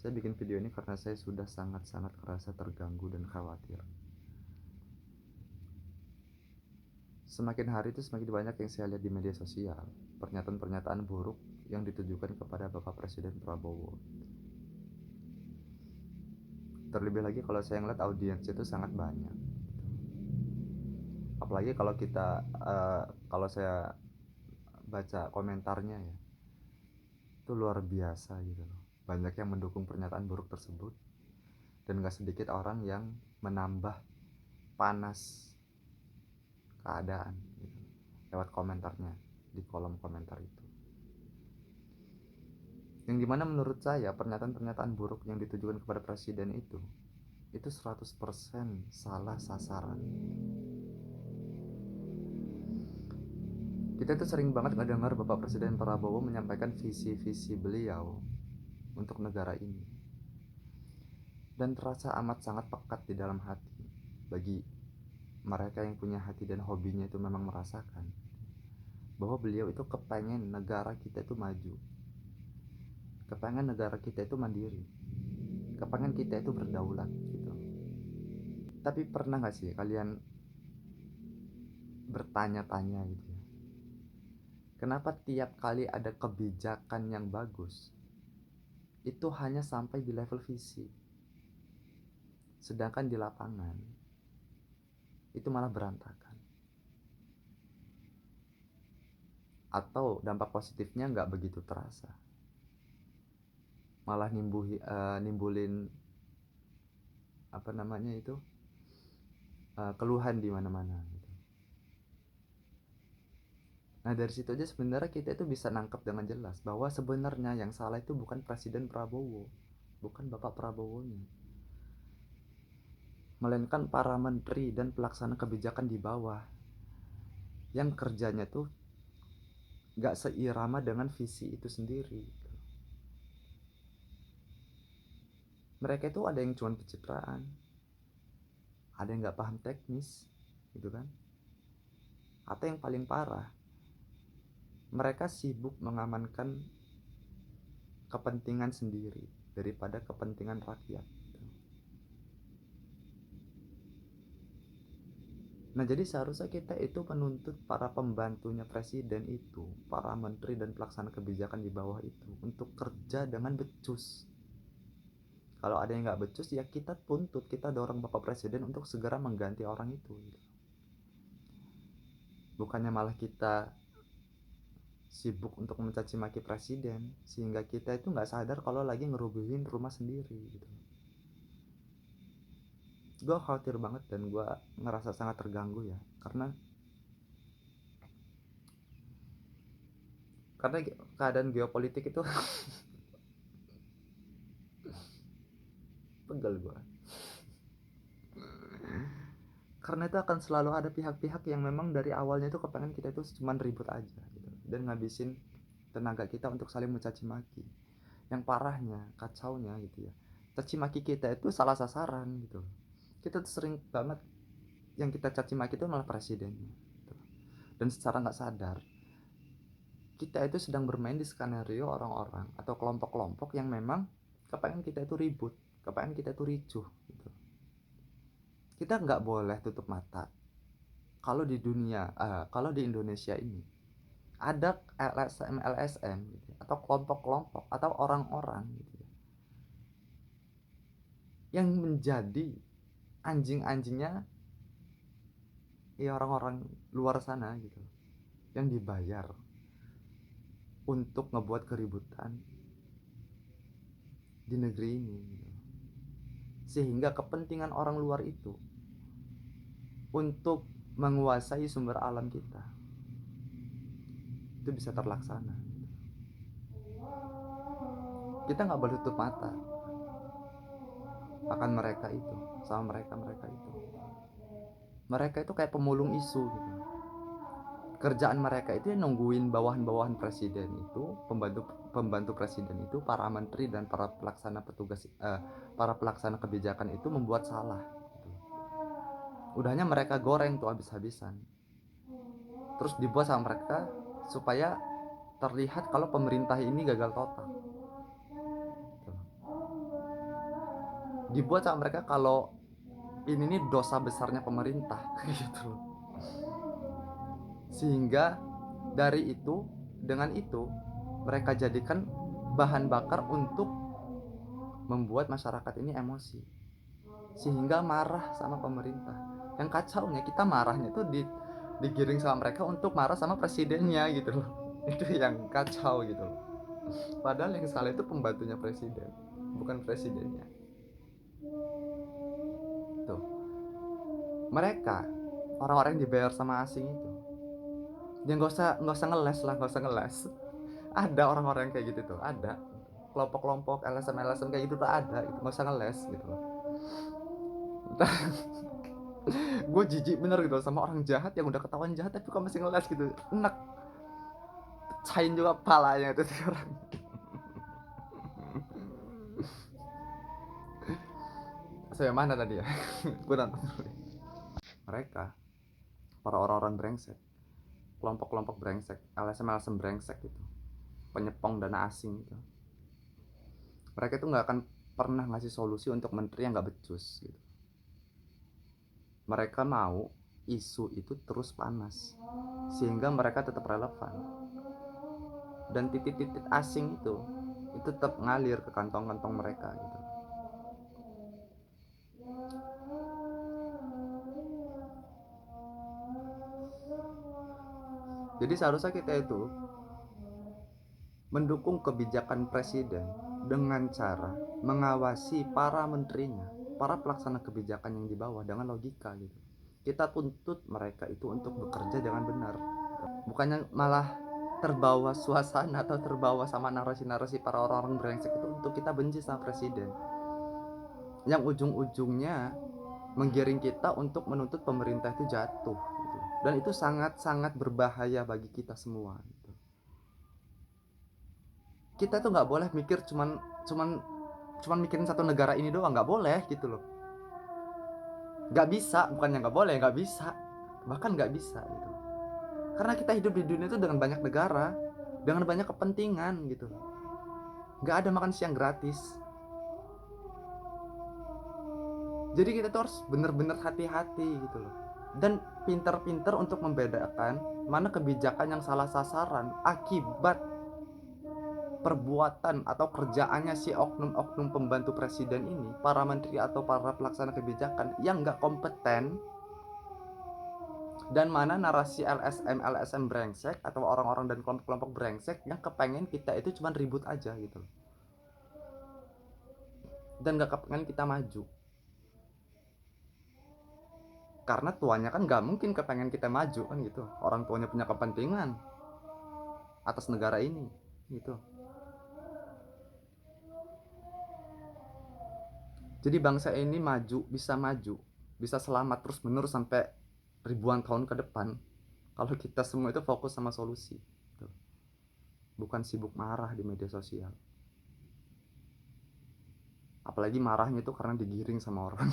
Saya bikin video ini karena saya sudah sangat-sangat merasa terganggu dan khawatir. Semakin hari itu semakin banyak yang saya lihat di media sosial, pernyataan-pernyataan buruk yang ditujukan kepada Bapak Presiden Prabowo. Terlebih lagi kalau saya ngeliat audiens itu sangat banyak. Apalagi kalau saya baca komentarnya ya, itu luar biasa gitu loh. Banyak yang mendukung pernyataan buruk tersebut dan gak sedikit orang yang menambah panas keadaan gitu, lewat komentarnya di kolom komentar itu. Yang dimana menurut saya pernyataan-pernyataan buruk yang ditujukan kepada presiden itu 100% salah sasaran. Kita tuh sering banget ngedengar Bapak Presiden Prabowo menyampaikan visi-visi beliau untuk negara ini, dan terasa amat sangat pekat di dalam hati bagi mereka yang punya hati dan hobinya itu memang merasakan bahwa beliau itu kepengen negara kita itu maju, kepengen negara kita itu mandiri, kepengen kita itu berdaulat gitu. Tapi pernah gak sih kalian bertanya-tanya gitu ya, kenapa tiap kali ada kebijakan yang bagus itu hanya sampai di level visi, sedangkan di lapangan itu malah berantakan, atau dampak positifnya nggak begitu terasa, malah nimbulin keluhan di mana-mana gitu. Nah dari situ aja sebenarnya kita itu bisa nangkep dengan jelas bahwa sebenarnya yang salah itu bukan Presiden Prabowo, bukan Bapak Prabowonya, melainkan para menteri dan pelaksana kebijakan di bawah yang kerjanya tuh gak seirama dengan visi itu sendiri. Mereka itu ada yang cuma pencitraan, ada yang gak paham teknis gitu kan, atau yang paling parah, mereka sibuk mengamankan kepentingan sendiri daripada kepentingan rakyat. Nah jadi seharusnya kita itu menuntut para pembantunya presiden itu, para menteri dan pelaksana kebijakan di bawah itu untuk kerja dengan becus. Kalau ada yang gak becus ya kita tuntut, kita dorong Bapak Presiden untuk segera mengganti orang itu gitu. Bukannya malah kita sibuk untuk mencaci maki presiden sehingga kita itu gak sadar kalau lagi ngerubuhin rumah sendiri gitu. Gue khawatir banget dan gue ngerasa sangat terganggu ya, karena keadaan geopolitik itu pegel gue, karena itu akan selalu ada pihak-pihak yang memang dari awalnya itu kepengen kita itu cuma ribut aja gitu, dan ngabisin tenaga kita untuk saling mencaci maki. Yang parahnya, kacaunya gitu ya, caci maki kita itu salah sasaran gitu. Kita tuh sering banget yang kita caci maki itu malah presidennya gitu. Dan secara gak sadar kita itu sedang bermain di skenario orang-orang atau kelompok-kelompok yang memang kepengen kita itu ribut, kepengen kita itu ricuh gitu. Kita nggak boleh tutup mata kalau di Indonesia ini ada LSM gitu, atau kelompok-kelompok atau orang-orang gitu, yang menjadi anjing-anjingnya ya orang-orang luar sana gitu, yang dibayar untuk ngebuat keributan di negeri ini gitu. Sehingga kepentingan orang luar itu untuk menguasai sumber alam kita itu bisa terlaksana. Kita nggak boleh tutup mata akan mereka itu, sama mereka itu. Mereka itu kayak pemulung isu gitu. Kerjaan mereka itu nungguin bawahan-bawahan presiden itu, pembantu presiden itu, para menteri dan para pelaksana kebijakan itu membuat salah gitu. Udahnya mereka goreng tuh habis-habisan, terus dibuat sama mereka supaya terlihat kalau pemerintah ini gagal total gitu. dibuat sama mereka kalau ini nih dosa besarnya pemerintah gitu loh. Sehingga dari itu, dengan itu mereka jadikan bahan bakar untuk membuat masyarakat ini emosi, sehingga marah sama pemerintah. Yang kacaunya kita marahnya tuh digiring sama mereka untuk marah sama presidennya gitu loh. Itu yang kacau gitu loh. Padahal yang salah itu pembantunya presiden, bukan presidennya. Tuh, mereka orang-orang yang dibayar sama asing itu, ya nggak usah ngeles lah, nggak usah ngeles. Ada orang-orang yang kayak gitu tuh, ada kelompok-kelompok LSM kayak gitu tuh ada, itu nggak usah ngeles gitu loh. Gue jijik bener gitu sama orang jahat yang udah ketahuan jahat tapi kok masih ngeles gitu, enak pecahin juga palanya itu orang. Saya mana tadi ya? Gue nonton dulu. Mereka para orang-orang brengsek, kelompok-kelompok brengsek, LSM brengsek gitu, penyepong dana asing gitu, mereka itu nggak akan pernah ngasih solusi untuk menteri yang nggak becus gitu. Mereka mau isu itu terus panas sehingga mereka tetap relevan, dan titik-titik asing itu tetap ngalir ke kantong-kantong mereka gitu. Jadi seharusnya kita itu mendukung kebijakan presiden dengan cara mengawasi para menterinya, para pelaksana kebijakan yang di bawah dengan logika gitu. Kita tuntut mereka itu untuk bekerja dengan benar, bukannya malah terbawa suasana atau terbawa sama narasi-narasi para orang-orang brengsek itu untuk kita benci sama presiden, yang ujung-ujungnya menggiring kita untuk menuntut pemerintah itu jatuh gitu. Dan itu sangat-sangat berbahaya bagi kita semua gitu. Kita tuh nggak boleh mikir cuman cuman cuman mikirin satu negara ini doang, nggak boleh gitu loh. Nggak bisa, bukannya nggak boleh, nggak bisa, bahkan nggak bisa gitu. Karena kita hidup di dunia itu dengan banyak negara, dengan banyak kepentingan gitu. Nggak ada makan siang gratis. Jadi kita tuh harus bener-bener hati-hati gitu loh, dan pinter-pinter untuk membedakan mana kebijakan yang salah sasaran akibat perbuatan atau kerjaannya si oknum-oknum pembantu presiden ini, para menteri atau para pelaksana kebijakan yang nggak kompeten, dan mana narasi LSM brengsek atau orang-orang dan kelompok-kelompok brengsek yang kepengen kita itu cuma ribut aja gitu loh, dan nggak kepengen kita maju. Karena tuanya kan nggak mungkin kepengen kita maju kan gitu, orang tuanya punya kepentingan atas negara ini gitu. Jadi bangsa ini maju, bisa selamat terus menerus sampai ribuan tahun ke depan kalau kita semua itu fokus sama solusi gitu. Bukan sibuk marah di media sosial, apalagi marahnya itu karena digiring sama orang.